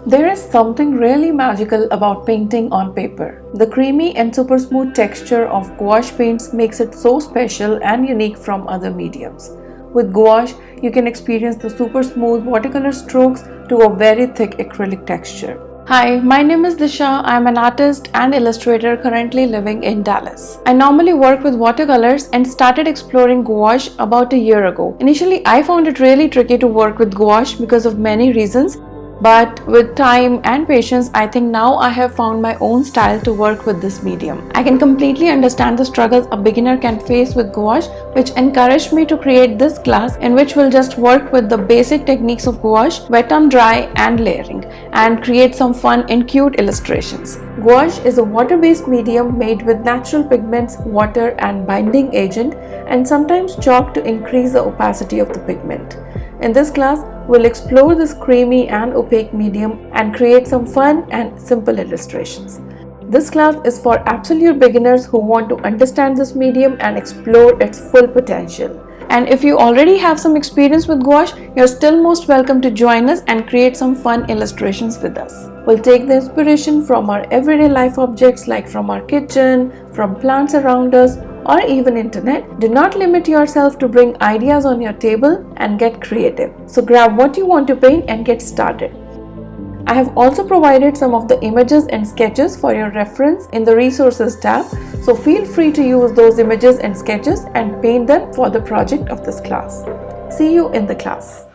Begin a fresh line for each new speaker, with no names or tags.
There is something really magical about painting on paper. The creamy and super smooth texture of gouache paints makes it so special and unique from other mediums. With gouache, you can experience the super smooth watercolor strokes to a very thick acrylic texture. Hi, my name is Disha. I'm an artist and illustrator currently living in Dallas. I normally work with watercolors and started exploring gouache about a year ago. Initially, I found it really tricky to work with gouache because of many reasons. But with time and patience, I think now I have found my own style to work with this medium. I can completely understand the struggles a beginner can face with gouache, which encouraged me to create this class in which we'll just work with the basic techniques of gouache, wet on dry and layering, and create some fun and cute illustrations. Gouache is a water-based medium made with natural pigments, water and binding agent, and sometimes chalk to increase the opacity of the pigment. In this class, we'll explore this creamy and opaque medium and create some fun and simple illustrations. This class is for absolute beginners who want to understand this medium and explore its full potential. And if you already have some experience with gouache, you're still most welcome to join us and create some fun illustrations with us. We'll take the inspiration from our everyday life objects like from our kitchen, from plants around us, or even internet. Do not limit yourself to bring ideas on your table and get creative. So grab what you want to paint and get started. I have also provided some of the images and sketches for your reference in the resources tab, so feel free to use those images and sketches and paint them for the project of this class. See you in the class.